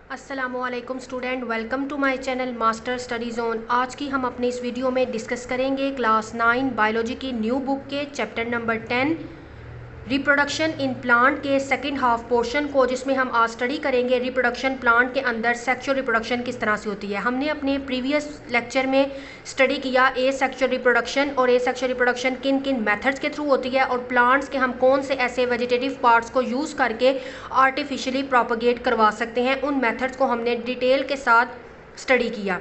अस्सलामुअलैकुम student, welcome to my channel master study zone. आज की हम अपने इस वीडियो में डिस्कस करेंगे क्लास 9 बायोलॉजी की न्यू बुक के chapter number 10 reproduction in plant के सेकंड हाफ पोर्शन को, जिसमें हम आज स्टडी करेंगे रिप्रोडक्शन प्लांट के अंदर सेक्सुअल रिप्रोडक्शन किस तरह से होती है। हमने अपने प्रीवियस लेक्चर में स्टडी किया ए सेक्सुअल रिप्रोडक्शन और ए सेक्सुअल रिप्रोडक्शन किन किन मेथड्स के थ्रू होती है और प्लांट्स के हम कौन से ऐसे वेजिटेटिव पार्ट्स को यूज़ करके आर्टिफिशियली प्रोपोगेट करवा सकते हैं। उन मेथड्स को हमने डिटेल के साथ स्टडी किया।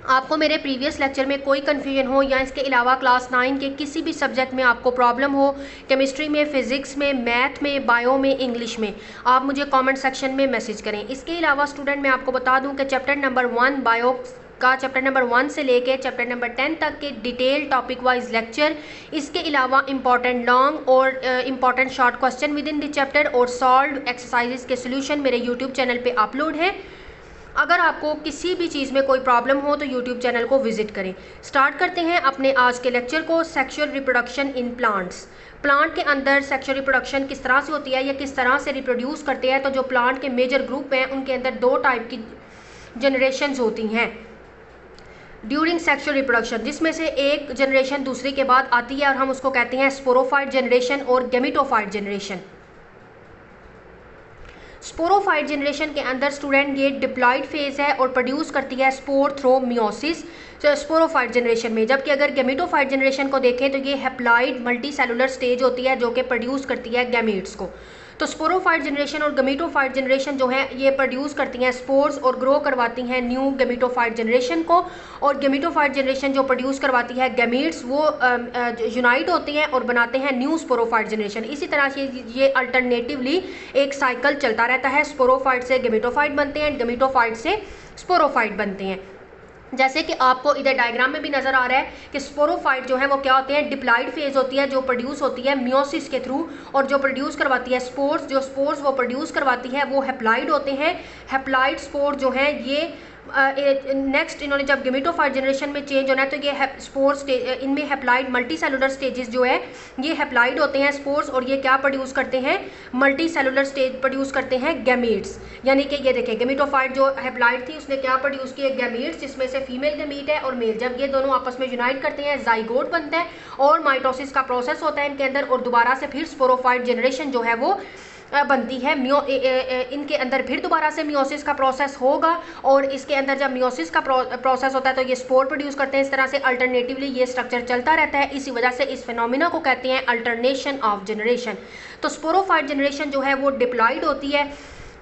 आपको मेरे प्रीवियस लेक्चर में कोई कन्फ्यूजन हो या इसके अलावा क्लास 9 के किसी भी सब्जेक्ट में आपको प्रॉब्लम हो, केमिस्ट्री में, फिजिक्स में, मैथ में, बायो में, इंग्लिश में, आप मुझे कमेंट सेक्शन में मैसेज करें। इसके अलावा स्टूडेंट मैं आपको बता दूं कि चैप्टर नंबर 1 बायो का चैप्टर नंबर 1 से लेके चैप्टर नंबर 10 तक के डिटेल टॉपिक वाइज लेक्चर, इसके अलावा इंपॉर्टेंट लॉन्ग और important short question with in the chapter और सॉल्व एक्सरसाइजेस के सोल्यूशन मेरे यूट्यूब चैनल पे अपलोड है। अगर आपको किसी भी चीज़ में कोई प्रॉब्लम हो तो यूट्यूब चैनल को विजिट करें। स्टार्ट करते हैं अपने आज के लेक्चर को। Sexual reproduction in plants. Plant के अंदर सेक्सुअल रिप्रोडक्शन किस तरह से होती है या किस तरह से रिप्रोड्यूस करते हैं। तो जो प्लांट के मेजर ग्रुप हैं उनके अंदर दो टाइप की जनरेशन्स होती हैं ड्यूरिंग सेक्सुअल रिप्रोडक्शन, जिसमें से एक जनरेशन दूसरी के बाद आती है और हम उसको कहते हैं स्पोरोफाइट जनरेशन और गेमिटोफाइट जनरेशन। स्पोरोफाइट जनरेशन के अंदर स्टूडेंट ये डिप्लॉइड फेज है और प्रोड्यूस करती है spore through meiosis sporophyte generation में। जबकि अगर गेमिटोफाइट जनरेशन को देखें तो ये हैप्लॉइड मल्टी सेलुलर स्टेज होती है जो कि प्रोड्यूस करती है गैमीट्स को। तो स्पोरोफाइट जनरेशन और गेमिटोफाइट जनरेशन जो है ये प्रोड्यूस करती हैं स्पोर्स और ग्रो करवाती हैं न्यू गेमिटोफाइट जनरेशन को, और गेमिटोफाइट जनरेशन जो प्रोड्यूस करवाती है गैमीट्स वो यूनाइट होती हैं और बनाते हैं न्यू स्पोरोफाइट जनरेशन। इसी तरह से ये अल्टरनेटिवली एक साइकिल चलता रहता है। स्पोरोफाइट से गेमिटोफाइट बनते हैं, गेमिटोफाइट से स्पोरोफाइट बनते हैं। जैसे कि आपको इधर डायग्राम में भी नजर आ रहा है कि स्पोरोफाइट जो है वो क्या होते हैं, डिप्लॉइड फेज होती है जो प्रोड्यूस होती है मियोसिस के थ्रू, और जो प्रोड्यूस करवाती है स्पोर्स, जो स्पोर्स वो प्रोड्यूस करवाती है वो हैप्लॉइड होते हैं। हैप्लॉइड स्पोर जो हैं ये नेक्स्ट इन्होंने जब गेमिटोफाइट जनरेशन में चेंज होना है तो ये स्पोर्स इनमें हैप्लॉइड मल्टी सेलुलर स्टेजेस जो है ये हैप्लॉइड होते हैं स्पोर्स, और ये क्या प्रोड्यूस करते हैं, मल्टी सेलुलर स्टेज प्रोड्यूस करते हैं गैमीट्स। यानी कि ये देखें गेमिटोफाइट जो हैप्लॉइड थी उसने क्या प्रोड्यूस किए, गैमीट्स, जिसमें से फीमेल गैमीट है और मेल। जब ये दोनों आपस में यूनाइट करते हैं जाइगोट बनता है और माइटोसिस का प्रोसेस होता है इनके अंदर, और दोबारा से फिर स्पोरोफाइट जनरेशन जो है वो बनती है। इनके अंदर फिर दोबारा से मियोसिस का प्रोसेस होगा, और इसके अंदर जब मियोसिस का प्रोसेस होता है तो ये स्पोर प्रोड्यूस करते हैं। इस तरह से अल्टरनेटिवली ये स्ट्रक्चर चलता रहता है। इसी वजह से इस फिनोमिना को कहते हैं अल्टरनेशन ऑफ जनरेशन। तो स्पोरोफाइट जनरेशन जो है वो डिप्लॉइड होती है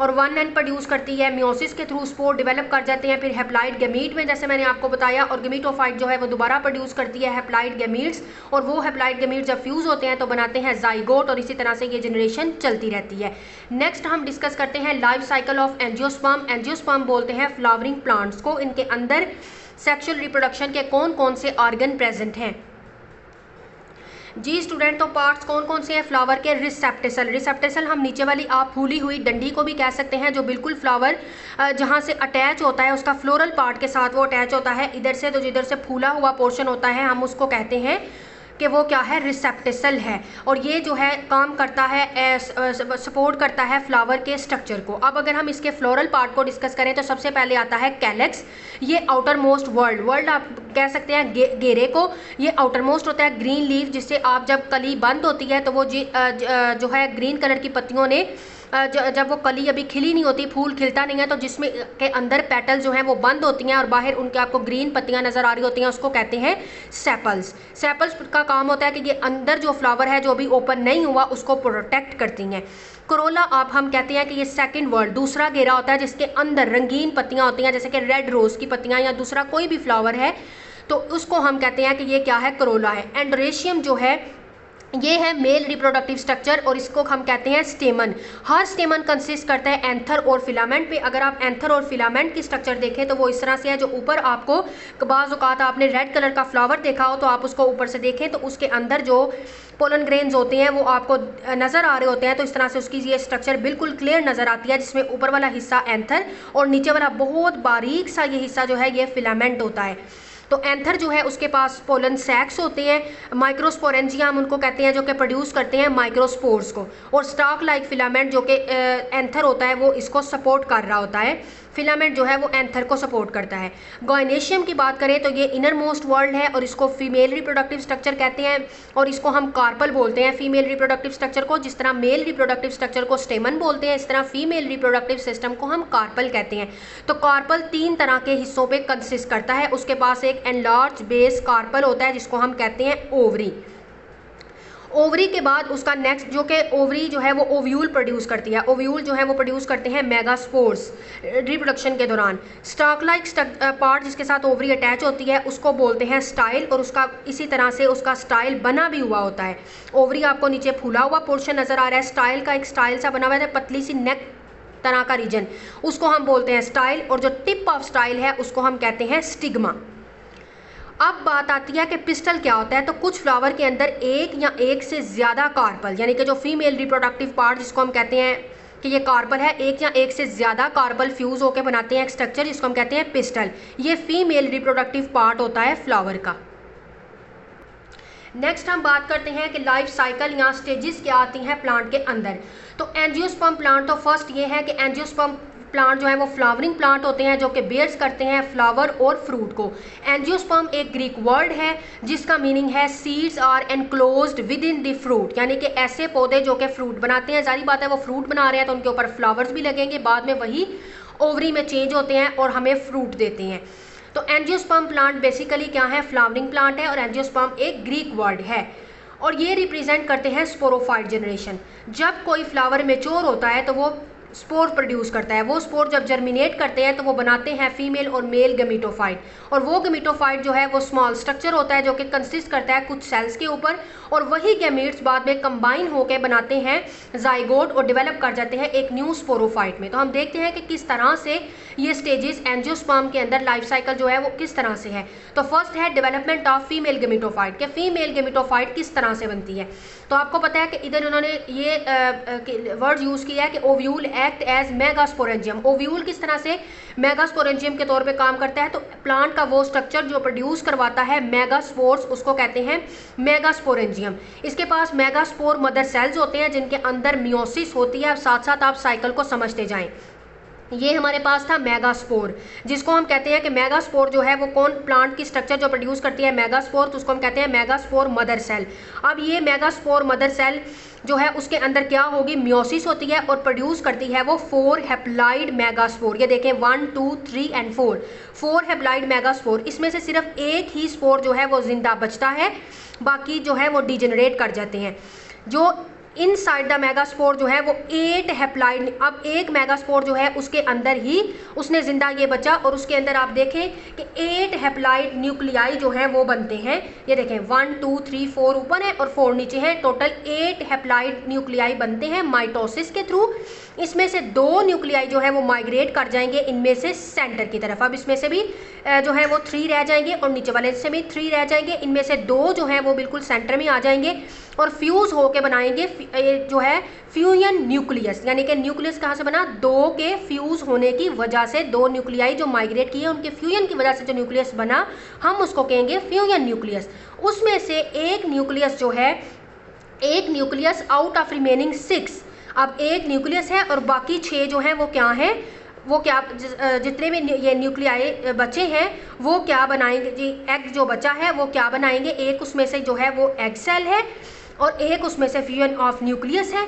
और वन एंड प्रोड्यूस करती है मियोसिस के थ्रू, स्पोर डेवलप कर जाते हैं फिर हैप्लॉइड गैमीट में, जैसे मैंने आपको बताया, और गेमिटोफाइट जो है वो दोबारा प्रोड्यूस करती है हैप्लॉइड गैमीट्स, और वो हैप्लॉइड गैमीट्स जब फ्यूज होते हैं तो बनाते हैं जाइगोट, और इसी तरह से ये जनरेशन चलती रहती है। नेक्स्ट हम डिस्कस करते हैं life cycle of angiosperm. Angiosperm बोलते हैं फ्लावरिंग प्लांट्स को। इनके अंदर सेक्सुअल रिप्रोडक्शन के कौन कौन से ऑर्गन प्रेजेंट हैं जी स्टूडेंट। तो पार्ट्स कौन कौन से हैं फ्लावर के, रिसेप्टेसल। रिसेप्टेसल हम नीचे वाली आप फूली हुई डंडी को भी कह सकते हैं, जो बिल्कुल फ्लावर जहाँ से अटैच होता है उसका फ्लोरल पार्ट के साथ वो अटैच होता है इधर से, तो जिधर से फूला हुआ पोर्शन होता है हम उसको कहते हैं कि वो क्या है, रिसेप्टेसल है। और ये जो है काम करता है सपोर्ट करता है फ्लावर के स्ट्रक्चर को। अब अगर हम इसके फ्लोरल पार्ट को डिस्कस करें तो सबसे पहले आता है कैलेक्स। ये आउटर मोस्ट वर्ल्ड आप कह सकते हैं घेरे को। ये आउटर मोस्ट होता है ग्रीन लीफ, जिससे आप जब कली बंद होती है तो वो जो है ग्रीन कलर की पत्तियों ने जब वो कली अभी खिली नहीं होती, फूल खिलता नहीं है, तो जिसमें के अंदर पेटल जो हैं वो बंद होती हैं और बाहर उनके आपको ग्रीन पत्तियां नजर आ रही होती हैं, उसको कहते हैं सेपल्स। सेपल्स का काम होता है कि ये अंदर जो फ्लावर है जो अभी ओपन नहीं हुआ उसको प्रोटेक्ट करती हैं। कोरोला आप हम कहते हैं कि ये सेकंड वर्ल्ड, दूसरा घेरा होता है जिसके अंदर रंगीन पत्तियां होती हैं, जैसे कि रेड रोज की पत्तियां या दूसरा कोई भी फ्लावर है तो उसको हम कहते हैं कि ये क्या है, कोरोला है। एंडोरेशियम जो है ये है मेल रिप्रोडक्टिव स्ट्रक्चर, और इसको हम कहते हैं स्टेमन। हर स्टेमन कंसिस्ट करता है एंथर और फिलामेंट पे। अगर आप एंथर और फिलामेंट की स्ट्रक्चर देखें तो वो इस तरह से है, जो ऊपर आपको बाज़ औक़ात आपने रेड कलर का फ्लावर देखा हो तो आप उसको ऊपर से देखें तो उसके अंदर जो पोलन ग्रेन्स होते हैं वो आपको नज़र आ रहे होते हैं। तो इस तरह से उसकी ये स्ट्रक्चर बिल्कुल क्लियर नज़र आती है, जिसमें ऊपर वाला हिस्सा एंथर और नीचे वाला बहुत बारीक सा ये हिस्सा जो है ये फिलामेंट होता है। तो एंथर जो है उसके पास पोलन सैक्स होते हैं, माइक्रोस्पोरेंजिया हम उनको कहते हैं, जो कि प्रोड्यूस करते हैं माइक्रोस्पोर्स को, और स्टॉक लाइक फिलामेंट जो कि एंथर होता है वो इसको सपोर्ट कर रहा होता है। फिलामेंट जो है वो एंथर को सपोर्ट करता है। गॉयनेशियम की बात करें तो ये इनर मोस्ट वर्ल्ड है और इसको फीमेल रिप्रोडक्टिव स्ट्रक्चर कहते हैं और इसको हम कार्पल बोलते हैं फीमेल रिप्रोडक्टिव स्ट्रक्चर को। जिस तरह मेल रिप्रोडक्टिव स्ट्रक्चर को स्टेमन बोलते हैं, इस तरह फीमेल रिप्रोडक्टिव सिस्टम को हम कार्पल कहते हैं। तो कार्पल 3 तरह के हिस्सों पे कंसिस्ट करता है। उसके पास एक एनलार्ज बेस कार्पल होता है जिसको हम कहते हैं ओवरी। ओवरी के बाद उसका नेक्स्ट जो कि ओवरी जो है वो ओव्यूल प्रोड्यूस करती है। ओव्यूल जो है वो प्रोड्यूस करते हैं मेगास्पोर्स रिप्रोडक्शन के दौरान। स्टॉक लाइक पार्ट जिसके साथ ओवरी अटैच होती है उसको बोलते हैं स्टाइल और उसका इसी तरह से उसका स्टाइल बना भी हुआ होता है। ओवरी आपको नीचे फूला हुआ पोर्शन नज़र आ रहा है, स्टाइल का एक स्टाइल सा बना हुआ है, पतली सी नेक तरह का रीजन, उसको हम बोलते हैं स्टाइल और जो टिप ऑफ स्टाइल है उसको हम कहते हैं स्टिग्मा। अब बात आती है कि पिस्टल क्या होता है। तो कुछ फ्लावर के अंदर एक या एक से ज़्यादा कार्पल यानी कि जो फीमेल रिप्रोडक्टिव पार्ट जिसको हम कहते हैं कि ये कार्पल है, एक या एक से ज़्यादा कार्पल फ्यूज़ होकर बनाते हैं एक स्ट्रक्चर जिसको हम कहते हैं पिस्टल। ये फीमेल रिप्रोडक्टिव पार्ट होता है फ्लावर का। नेक्स्ट हम बात करते हैं कि लाइफ साइकिल या स्टेजेस क्या आती हैं प्लांट के अंदर। तो एंजियोस्पर्म प्लांट, तो फर्स्ट ये है कि एंजियोस्पर्म प्लांट जो है वो फ्लावरिंग प्लांट होते हैं जो कि बेयर्स करते हैं फ्लावर और फ्रूट को। एंजियोस्पर्म एक ग्रीक वर्ड है जिसका मीनिंग है seeds are enclosed within the fruit, यानी कि ऐसे पौधे जो कि फ्रूट बनाते हैं। जारी बात है वो फ्रूट बना रहे हैं तो उनके ऊपर फ्लावर्स भी लगेंगे, बाद में वही ओवरी में चेंज होते हैं और हमें फ्रूट देते हैं। तो एंजियोस्पर्म प्लांट बेसिकली क्या है, फ्लावरिंग प्लांट है और एंजियोस्पर्म एक ग्रीक वर्ड है और ये रिप्रेजेंट करते हैं स्पोरोफाइट जनरेशन। जब कोई फ्लावर मेच्योर होता है तो वो स्पोर प्रोड्यूस करता है। वो स्पोर जब जर्मिनेट करते हैं तो वो बनाते हैं फीमेल और मेल गमीटोफाइट और वो गमीटोफाइट जो है वो स्मॉल स्ट्रक्चर होता है जो कि कंसिस्ट करता है कुछ सेल्स के ऊपर और वही गैमीट्स बाद में कंबाइन होकर बनाते हैं जाइगोट और डेवलप कर जाते हैं एक न्यू स्पोरोफाइट में। तो हम देखते हैं कि किस तरह से ये स्टेजेस एंजियोस्पर्म के अंदर लाइफ साइकिल जो है वो किस तरह से है। तो फर्स्ट है डेवलपमेंट ऑफ फीमेल गमीटोफाइट, कि फीमेल गमीटोफाइट किस तरह से बनती है। तो आपको पता है कि इधर उन्होंने ये वर्ड यूज़ किया है कि ovule act as megasporangium. Ovule किस तरह से मेगास्पोरेंजियम के तौर पे काम करता है, तो प्लांट का वो स्ट्रक्चर जो प्रोड्यूस करवाता है मेगास्पोर्स उसको कहते हैं मेगास्पोरेंजियम। इसके पास मेगास्पोर मदर सेल्स होते हैं जिनके अंदर मियोसिस होती है। साथ साथ आप साइकिल को समझते जाएं। ये हमारे पास था मेगास्पोर जिसको हम कहते हैं कि मेगास्पोर जो है वो कौन प्लांट की स्ट्रक्चर जो प्रोड्यूस करती है मेगास्पोर, तो उसको हम कहते हैं मेगास्पोर मदर सेल। अब ये मेगास्पोर मदर सेल जो है उसके अंदर क्या होगी, मियोसिस होती है और प्रोड्यूस करती है वो 4 हैप्लॉइड मेगास्पोर। ये देखें 1, 2, 3 एंड 4 हैप्लॉइड मेगास्पोर। इसमें से सिर्फ एक ही स्पोर जो है वो जिंदा बचता है, बाकी जो है वो डिजेनरेट कर जाते हैं। जो इनसाइड द मेगास्पोर जो है वो 8 हैप्लॉइड, अब एक मेगास्पोर जो है उसके अंदर ही उसने जिंदा ये बचा और उसके अंदर आप देखें कि 8 हैप्लॉइड न्यूक्लियाई जो हैं वो बनते हैं। ये देखें 1, 2, 3, 4 ऊपर है और 4 नीचे हैं। टोटल 8 हैप्लॉइड न्यूक्लियाई बनते हैं माइटोसिस के थ्रू। इसमें से 2 न्यूक्लियाई जो है वो माइग्रेट कर जाएंगे इनमें से सेंटर की तरफ। अब इसमें से भी जो है वो 3 रह जाएंगे और नीचे वाले से भी 3 रह जाएंगे। इनमें से 2 जो हैं वो बिल्कुल सेंटर में आ जाएंगे और फ्यूज़ होके बनाएंगे जो है फ्यूजन न्यूक्लियस, यानी कि न्यूक्लियस कहाँ से बना, 2 के फ्यूज़ होने की वजह से 2 न्यूक्लियाई जो माइग्रेट किए उनके फ्यूजन की वजह से जो न्यूक्लियस बना हम उसको कहेंगे फ्यूजन न्यूक्लियस। उसमें से एक न्यूक्लियस जो है, एक न्यूक्लियस आउट ऑफ रिमेनिंग 6, अब एक न्यूक्लियस है और बाकी 6 जो हैं वो क्या हैं, वो क्या जितने भी ये न्यूक्लियाई बचे हैं वो क्या बनाएंगे जी, एग जो बचा है वो क्या बनाएंगे, एक उसमें से जो है वो एग सेल है और एक उसमें से फ्यूजन ऑफ न्यूक्लियस है।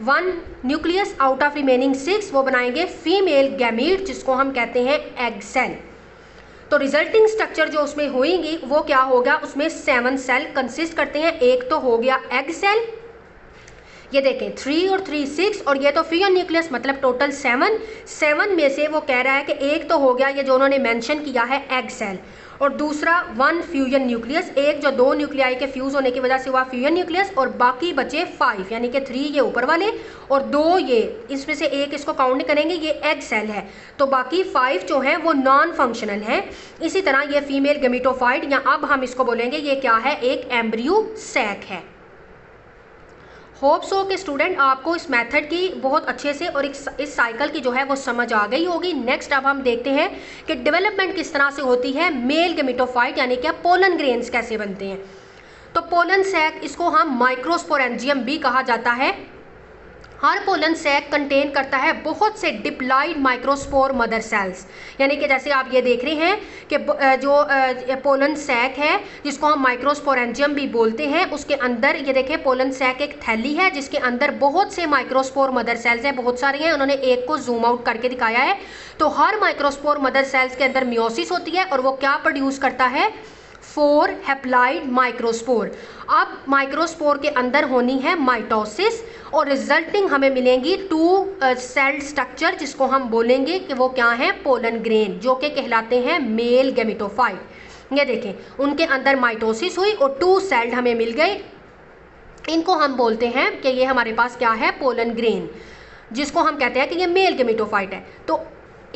1 न्यूक्लियस आउट ऑफ रिमेनिंग 6 वो बनाएंगे फीमेल गैमीट जिसको हम कहते हैं एग सेल। तो रिजल्टिंग स्ट्रक्चर जो उसमें होएंगी वो क्या होगा, उसमें 7 सेल कंसिस्ट करते हैं। एक तो हो गया एग सेल, ये देखें 3 और 3 6 और ये तो फ्यूजन न्यूक्लियस मतलब टोटल 7 में से वो कह रहा है कि एक तो हो गया ये जो उन्होंने मेंशन किया है एग सेल और दूसरा 1 फ्यूजन न्यूक्लियस, एक जो 2 न्यूक्लियाई के फ्यूज़ होने की वजह से हुआ फ्यूजन न्यूक्लियस और बाकी बचे 5 यानी कि 3 ये ऊपर वाले और 2 ये, इसमें से एक इसको काउंट करेंगे ये एग सेल है, तो बाकी 5 जो हैं वो नॉन फंक्शनल हैं। इसी तरह ये फीमेल गमीटोफाइट या अब हम इसको बोलेंगे ये क्या है, एक एम्ब्रियो सैक है। होप सो के स्टूडेंट आपको इस मेथड की बहुत अच्छे से और इस साइकिल की जो है वो समझ आ गई होगी। नेक्स्ट अब हम देखते हैं कि डेवलपमेंट किस तरह से होती है मेल गमीटोफाइट यानी कि पोलन ग्रेन्स कैसे बनते हैं। तो पोलन सैक इसको हम माइक्रोस्पोरेंजियम भी कहा जाता है हर पोलन सैक कंटेन करता है बहुत से डिप्लॉइड माइक्रोस्पोर मदर सेल्स, यानी कि जैसे आप ये देख रहे हैं कि जो पोलन सैक है जिसको हम माइक्रोस्पोरेंजियम भी बोलते हैं, उसके अंदर ये देखें पोलन सैक एक थैली है जिसके अंदर बहुत से माइक्रोस्पोर मदर सेल्स हैं, बहुत सारे हैं, उन्होंने एक को जूम आउट करके दिखाया है। तो हर माइक्रोस्पोर मदर सेल्स के अंदर मियोसिस होती है और वो क्या प्रोड्यूस करता है, 4 हैप्लॉइड माइक्रोस्पोर। अब माइक्रोस्पोर के अंदर होनी है माइटोसिस और रिजल्टिंग हमें मिलेंगी 2 सेल स्ट्रक्चर जिसको हम बोलेंगे कि वो क्या है, पोलन ग्रेन, जो कि कहलाते हैं मेल गैमेटोफाइट। ये देखें उनके अंदर माइटोसिस हुई और 2 सेल हमें मिल गए, इनको हम बोलते हैं कि ये हमारे पास क्या है, पोलन ग्रेन, जिसको हम कहते हैं कि ये मेल गैमेटोफाइट है। तो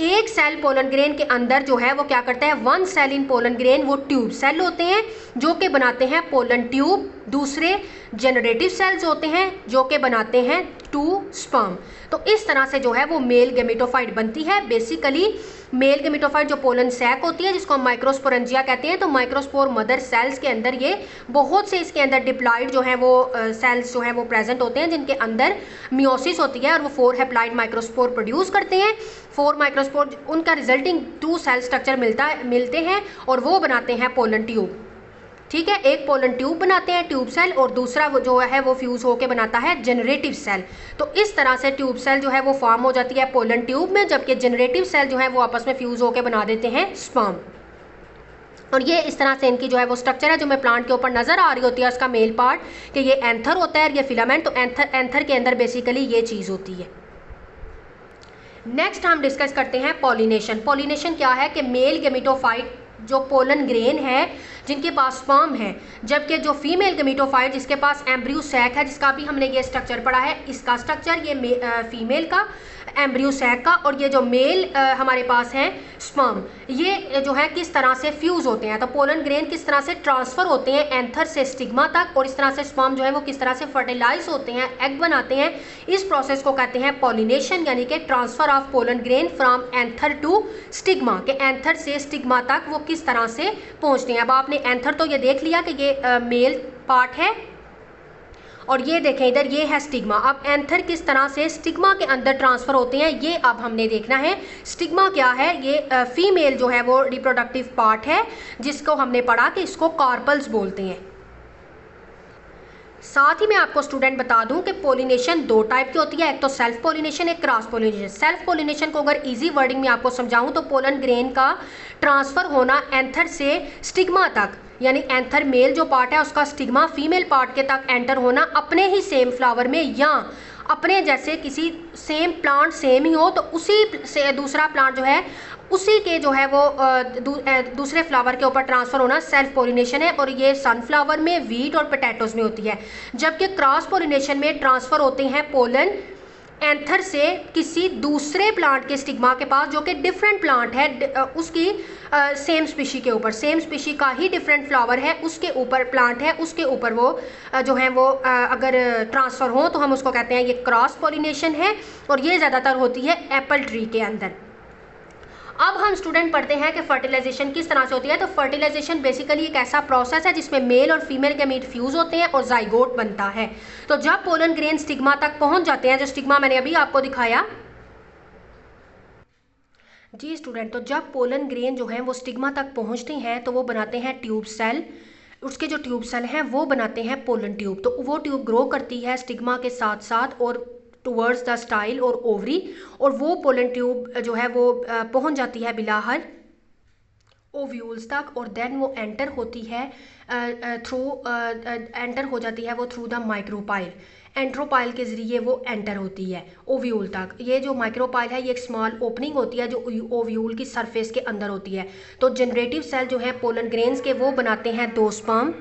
एक सेल पोलन ग्रेन के अंदर जो है वो क्या करता है, 1 सेल इन पोलन ग्रेन वो ट्यूब सेल होते हैं जो कि बनाते हैं पोलन ट्यूब, दूसरे जनरेटिव सेल्स होते हैं जो कि बनाते हैं 2 स्पर्म। तो इस तरह से जो है वो मेल गैमेटोफाइट बनती है। बेसिकली मेल गैमेटोफाइट जो पोलन सैक होती है जिसको हम माइक्रोस्पोरेंजिया कहते हैं, तो माइक्रोस्पोर मदर सेल्स के अंदर ये बहुत से इसके अंदर डिप्लॉइड जो है वो सेल्स जो है वो प्रेजेंट होते हैं जिनके अंदर मियोसिस होती है और वो 4 हैप्लॉइड माइक्रोस्पोर प्रोड्यूस करते हैं। 4 माइक्रोस्पोर उनका रिजल्टिंग 2 सेल स्ट्रक्चर मिलते हैं और वो बनाते हैं पोलन ट्यूब। ठीक है, एक पोलन ट्यूब बनाते हैं ट्यूब सेल और दूसरा वो जो है वो फ्यूज होकर बनाता है जनरेटिव सेल। तो इस तरह से ट्यूब सेल जो है वो फॉर्म हो जाती है पोलन ट्यूब में, जबकि जनरेटिव सेल जो है वो आपस में फ्यूज होकर बना देते हैं स्पर्म। और ये इस तरह से इनकी जो है वो स्ट्रक्चर है जो मैं प्लांट के ऊपर नजर आ रही होती है उसका मेल पार्ट, कि ये एंथर होता है और ये फिलामेंट। तो एंथर के अंदर बेसिकली ये चीज़ होती है। नेक्स्ट हम डिस्कस करते हैं पॉलिनेशन। पॉलिनेशन क्या है कि मेल गैमेटोफाइट जो पोलन ग्रेन है जिनके पास स्पर्म है, जबकि जो फीमेल गैमेटोफाइट जिसके पास एम्ब्रियो सैक है, जिसका भी हमने ये स्ट्रक्चर पढ़ा है, इसका स्ट्रक्चर ये फीमेल का एम्ब्रियो सैक का, और ये जो मेल हमारे पास है स्पर्म, ये जो है किस तरह से फ्यूज होते हैं। तो पोलन ग्रेन किस तरह से ट्रांसफर होते हैं एंथर से स्टिग्मा तक, और इस तरह से स्पर्म जो है वो किस तरह से फर्टिलाइज होते हैं, एग बनाते हैं। इस प्रोसेस को कहते हैं पॉलिनेशन, यानी कि transfer of pollen grain from anther to stigma, के एंथर से स्टिग्मा तक वो किस तरह से पहुंचते हैं। अब आपने एंथर तो ये देख लिया कि ये मेल पार्ट है और ये देखें इधर ये है स्टिग्मा। अब एंथर किस तरह से स्टिग्मा के अंदर ट्रांसफर होते हैं ये अब हमने देखना है। स्टिग्मा क्या है, ये फीमेल जो है वो रिप्रोडक्टिव पार्ट है जिसको हमने पढ़ा कि इसको कार्पल्स बोलते हैं। साथ ही मैं आपको स्टूडेंट बता दूं कि पोलिनेशन 2 टाइप की होती है, एक तो सेल्फ पोलिनेशन, एक क्रॉस पोलिनेशन। सेल्फ पोलिनेशन को अगर इजी वर्डिंग में आपको समझाऊं तो पोलन ग्रेन का ट्रांसफर होना एंथर से स्टिग्मा तक, यानी एंथर मेल जो पार्ट है उसका स्टिग्मा फीमेल पार्ट के तक एंटर होना अपने ही सेम फ्लावर में, या अपने जैसे किसी सेम प्लांट सेम ही हो तो उसी से दूसरा प्लांट जो है उसी के जो है वो दूसरे फ्लावर के ऊपर ट्रांसफर होना सेल्फ पोलिनेशन है। और ये सनफ्लावर में, वीट और पोटैटोज में होती है। जबकि क्रॉस पोलिनेशन में ट्रांसफर होते हैं पोलन एंथर से किसी दूसरे प्लांट के स्टिग्मा के पास जो कि डिफरेंट प्लांट है, उसकी सेम स्पीशी के ऊपर, सेम स्पीशी का ही डिफरेंट फ्लावर है, उसके ऊपर प्लांट है, उसके ऊपर वो जो है वो अगर ट्रांसफ़र हो तो हम उसको कहते हैं ये क्रॉस पोलिनेशन है। और ये ज़्यादातर होती है एप्पल ट्री के अंदर। अब हम स्टूडेंट पढ़ते हैं कि फर्टिलाइजेशन किस तरह से होती है। तो फर्टिलाइजेशन बेसिकली एक ऐसा प्रोसेस है जिसमें मेल और फीमेल गैमीट फ्यूज होते हैं और जाइगोट बनता है। तो जब पोलन ग्रेन स्टिग्मा तक पहुंच जाते हैं, जो स्टिग्मा मैंने अभी आपको दिखाया जी स्टूडेंट, तो जब पोलन ग्रेन जो है वो स्टिग्मा तक पहुंचते हैं तो वो बनाते हैं ट्यूब सेल। उसके जो ट्यूब सेल हैं वो बनाते हैं पोलन ट्यूब। तो वो ट्यूब ग्रो करती है स्टिग्मा के साथ साथ और टूवर्ड्स द स्टाइल और ओवरी, और वो पोलन ट्यूब जो है वो पहुंच जाती है बिलाहर ओव्यूल्स तक, और देन वो एंटर होती है थ्रू द माइक्रोपाइल। एंट्रोपाइल के ज़रिए वो एंटर होती है ओव्यूल तक। ये जो माइक्रोपाइल है ये एक स्मॉल ओपनिंग होती है जो ओव्यूल की सरफेस के अंदर होती है। तो जनरेटिव सेल जो है पोलन ग्रेन्स के वो बनाते हैं 2 स्पर्म,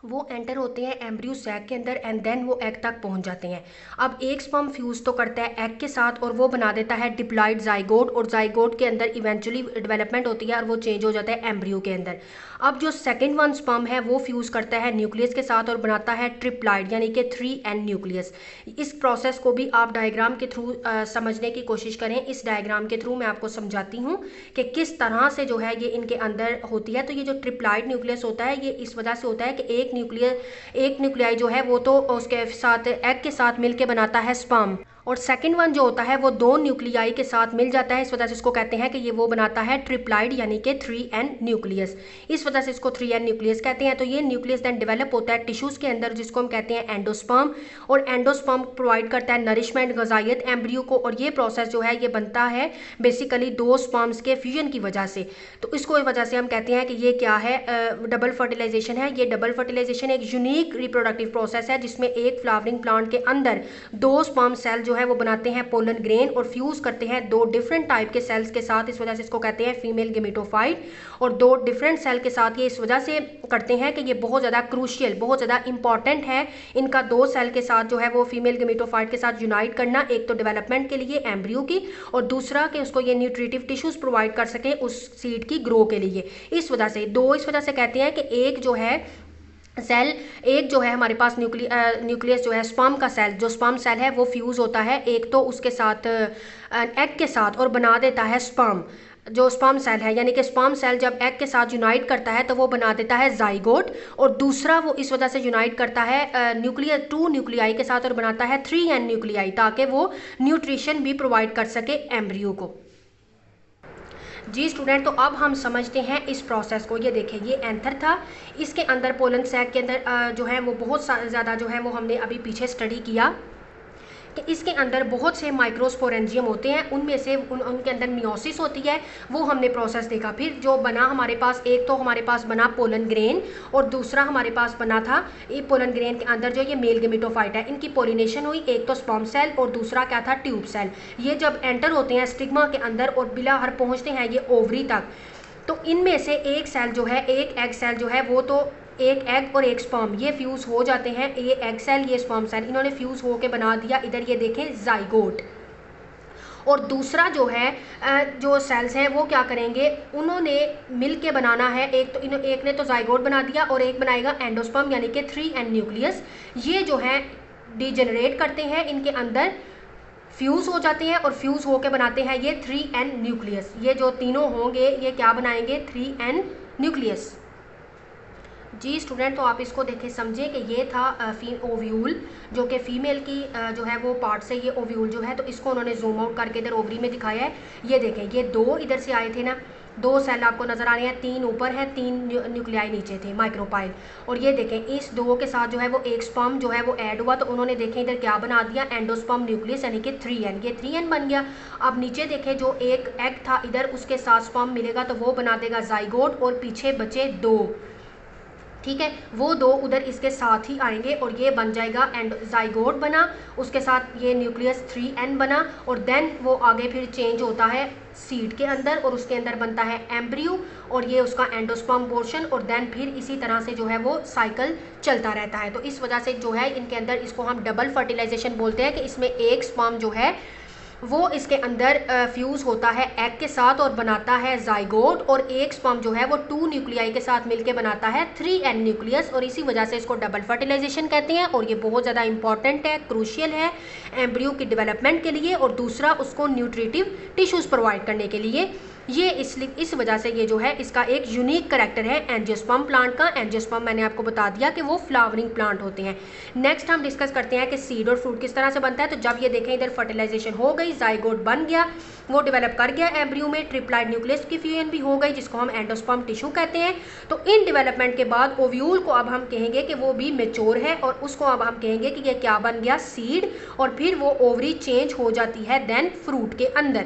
वो एंटर होते हैं एम्ब्रियो सैक के अंदर एंड देन वो एग तक पहुंच जाते हैं। अब एक स्पर्म फ्यूज तो करता है एग के साथ और वो बना देता है डिप्लॉइड जाइगोट, और जाइगोट के अंदर इवेंचुअली डेवलपमेंट होती है और वो चेंज हो जाता है एम्ब्रियो के अंदर। अब जो सेकंड वन स्पर्म है वो फ्यूज करता है न्यूक्लियस के साथ और बनाता है ट्रिप्लॉइड, यानी कि 3N न्यूक्लियस। इस प्रोसेस को भी आप डायग्राम के थ्रू समझने की कोशिश करें। इस डायग्राम के थ्रू मैं आपको समझाती हूँ कि किस तरह से जो है ये इनके अंदर होती है। तो ये जो ट्रिप्लॉइड न्यूक्लियस होता है ये इस वजह से होता है कि एक एक न्यूक्लियाई जो है वो तो उसके साथ एग के साथ मिलके बनाता है स्पर्म, और सेकंड वन जो होता है वो 2 न्यूक्लियाई के साथ मिल जाता है। इस वजह से इसको कहते हैं कि ये वो बनाता है ट्रिप्लाइड यानी कि 3n न्यूक्लियस। इस वजह से इसको 3n न्यूक्लियस कहते हैं। तो ये न्यूक्लियस देन डेवलप होता है टिश्यूज़ के अंदर, जिसको हम कहते हैं एंडोस्पर्म, और एंडोस्पर्म प्रोवाइड करता है नरिशमेंट, गजाइत एम्ब्रियो को, और ये प्रोसेस जो है ये बनता है बेसिकली 2 स्पर्म्स के फ्यूजन की वजह से। तो इसको इस वजह से हम कहते हैं कि ये क्या है, डबल फर्टिलाइजेशन है। ये डबल फर्टिलाइजेशन एक यूनिक रिप्रोडक्टिव प्रोसेस है जिसमें एक फ्लावरिंग प्लांट के अंदर 2 स्पर्म सेल जो है वो बनाते हैं पोलन ग्रेन और फ्यूज करते हैं 2 डिफरेंट टाइप के सेल्स के साथ। इस वजह से इसको कहते हैं फीमेल गेमेटोफाइट, और 2 डिफरेंट सेल के साथ ये इस वजह से करते हैं कि ये बहुत ज़्यादा क्रूशियल, बहुत ज़्यादा इंपॉर्टेंट है इनका 2 सेल के साथ जो है वो फीमेल गेमेटोफाइट के साथ यूनाइट करना, एक तो डेवलपमेंट के लिए एम्ब्रियो की, और दूसरा कि उसको ये न्यूट्रिटिव टिश्यूज़ प्रोवाइड कर सके उस सीड की ग्रो के लिए। इस वजह से 2 इस वजह से कहते हैं कि एक जो है सेल, एक जो है हमारे पास न्यूक्लियस जो है स्पर्म का सेल, जो स्पर्म सेल है वो फ्यूज़ होता है एक तो उसके साथ एग के साथ और बना देता है स्पर्म, जो स्पर्म सेल है, यानी कि स्पर्म सेल जब एग के साथ यूनाइट करता है तो वो बना देता है जाइगोट, और दूसरा वो इस वजह से यूनाइट करता है न्यूक्लियर 2 न्यूक्लियाई के साथ और बनाता है 3n न्यूक्लियाई, ताकि वो न्यूट्रिशन भी प्रोवाइड कर सके एम्ब्रियो को। जी स्टूडेंट, तो अब हम समझते हैं इस प्रोसेस को। ये देखें, ये एंथर था, इसके अंदर पोलन सैक के अंदर जो है वो बहुत ज़्यादा जो है वो हमने अभी पीछे स्टडी किया कि इसके अंदर बहुत से माइक्रोस्पोरेंजियम होते हैं, उनमें से उनके अंदर मियोसिस होती है, वो हमने प्रोसेस देखा। फिर जो बना हमारे पास, एक तो हमारे पास बना पोलन ग्रेन और दूसरा हमारे पास बना था ये पोलन ग्रेन के अंदर जो ये मेल गेमेटोफाइट है, इनकी पोलिनेशन हुई, एक तो स्पर्म सेल और दूसरा क्या था ट्यूब सेल। ये जब एंटर होते हैं स्टिग्मा के अंदर और बिलाहर पहुँचते हैं ये ओवरी तक, तो इनमें से एक सेल जो है, एक एग सेल जो है वो तो एक एग और एक स्पर्म ये फ्यूज़ हो जाते हैं, ये एग सेल ये स्पर्म सेल इन्होंने फ्यूज़ हो के बना दिया इधर ये देखें जाइगोट। और दूसरा जो है जो सेल्स हैं वो क्या करेंगे, उन्होंने मिल के बनाना है, एक ने तो जाइगोट बना दिया और एक बनाएगा एंडोस्पर्म यानी कि 3n न्यूक्लियस। ये जो है डिजेनरेट करते हैं, इनके अंदर फ्यूज़ हो जाते हैं और फ्यूज़ हो के बनाते हैं ये 3n न्यूक्लियस। ये जो तीनों होंगे ये क्या बनाएंगे, 3n न्यूक्लियस। जी स्टूडेंट, तो आप इसको देखें समझें कि ये था ओव्यूल, जो कि फीमेल की जो है वो पार्ट से ये ओव्यूल जो है, तो इसको उन्होंने जूम आउट करके इधर ओवरी में दिखाया है। ये देखें, ये 2 इधर से आए थे ना, 2 सेल आपको नज़र आ रहे हैं, 3 ऊपर है, 3 न्यूक्लियाई नीचे थे माइक्रोपाइल। और ये देखें इस 2 के साथ जो है वो एक स्पर्म जो है वो ऐड हुआ, तो उन्होंने देखें इधर क्या बना दिया, एंडोस्पर्म न्यूक्लियस यानी कि 3n, ये 3n बन गया। अब नीचे देखें जो एक एग था इधर उसके साथ स्पर्म मिलेगा तो वो बना देगा जाइगोट, और पीछे बचे 2, ठीक है, वो 2 उधर इसके साथ ही आएंगे और ये बन जाएगा एंड जाइगोट बना, उसके साथ ये न्यूक्लियस 3n बना, और देन वो आगे फिर चेंज होता है सीड के अंदर और उसके अंदर बनता है एम्ब्रियो और ये उसका एंडोस्पर्म पोर्शन, और देन फिर इसी तरह से जो है वो साइकिल चलता रहता है। तो इस वजह से जो है इनके अंदर इसको हम डबल फर्टिलाइजेशन बोलते हैं कि इसमें एक स्पर्म जो है वो इसके अंदर फ्यूज़ होता है एग के साथ और बनाता है जाइगोट, और एक स्पर्म जो है वो 2 न्यूक्लियाई के साथ मिलके बनाता है 3n न्यूक्लियस, और इसी वजह से इसको डबल फर्टिलाइजेशन कहते हैं। और ये बहुत ज़्यादा इंपॉर्टेंट है, क्रूशियल है एम्ब्रियो की डेवलपमेंट के लिए, और दूसरा उसको न्यूट्रिटिव टिश्यूज़ प्रोवाइड करने के लिए। ये इस वजह से ये जो है इसका एक यूनिक करेक्टर है एंजियोस्पर्म प्लांट का। एंजियोस्पर्म मैंने आपको बता दिया कि वो फ्लावरिंग प्लांट होते हैं। नेक्स्ट हम डिस्कस करते हैं कि सीड और फ्रूट किस तरह से बनता है। तो जब ये देखें इधर फर्टिलाइजेशन हो गई, जाइगोट बन गया, वो डेवलप कर गया एम्ब्रियो में, ट्रिप्लाइड न्यूक्लियस की फ्यूजन भी हो गई जिसको हम एंडोस्पर्म टिश्यू कहते हैं। तो इन डेवलपमेंट के बाद ओव्यूल को अब हम कहेंगे कि वो भी मेच्योर है, और उसको अब हम कहेंगे कि ये क्या बन गया, सीड, और फिर वो ओवरी चेंज हो जाती है देन फ्रूट के अंदर।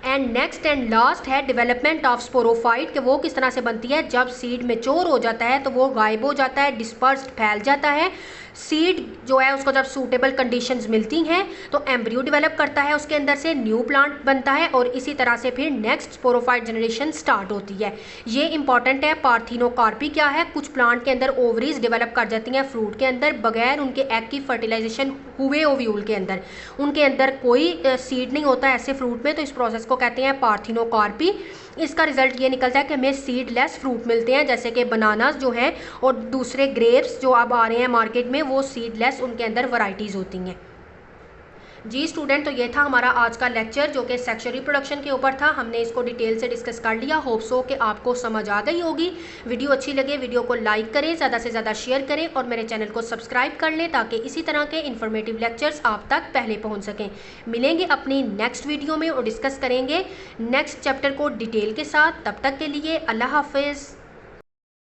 एंड नेक्स्ट एंड लास्ट है डेवलपमेंट ऑफ स्पोरोफाइट, कि वो किस तरह से बनती है, जब सीड मेच्योर हो जाता है तो वो गायब हो जाता है, डिस्पर्स्ड फैल जाता है। सीड जो है उसको जब सूटेबल कंडीशंस मिलती हैं तो एम्ब्रियो डेवलप करता है, उसके अंदर से न्यू प्लांट बनता है, और इसी तरह से फिर नेक्स्ट स्पोरोफाइट जनरेशन स्टार्ट होती है। ये इंपॉर्टेंट है। पार्थिनोकार्पी क्या है, कुछ प्लांट के अंदर ओवरीज डेवलप कर जाती हैं फ्रूट के अंदर बगैर उनके एग की फर्टिलाइजेशन हुए ओव्यूल के अंदर, उनके अंदर कोई सीड नहीं होता ऐसे फ्रूट में, तो इस प्रोसेस को कहते हैं पार्थिनोकार्पी। इसका रिजल्ट ये निकलता है कि हमें सीडलेस फ्रूट मिलते हैं, जैसे कि बनानास जो हैं और दूसरे ग्रेप्स जो अब आ रहे हैं मार्केट में, वो सीडलेस उनके अंदर वैरायटीज़ होती हैं। जी स्टूडेंट, तो ये था हमारा आज का लेक्चर जो कि सेक्सुअल रिप्रोडक्शन के ऊपर था। हमने इसको डिटेल से डिस्कस कर लिया। होप सो कि आपको समझ आ गई होगी। वीडियो अच्छी लगे वीडियो को लाइक करें, ज़्यादा से ज़्यादा शेयर करें और मेरे चैनल को सब्सक्राइब कर लें ताकि इसी तरह के इन्फॉर्मेटिव लेक्चर्स आप तक पहले पहुँच सकें। मिलेंगे अपनी नेक्स्ट वीडियो में और डिस्कस करेंगे नेक्स्ट चैप्टर को डिटेल के साथ। तब तक के लिए अल्लाह हाफिज़।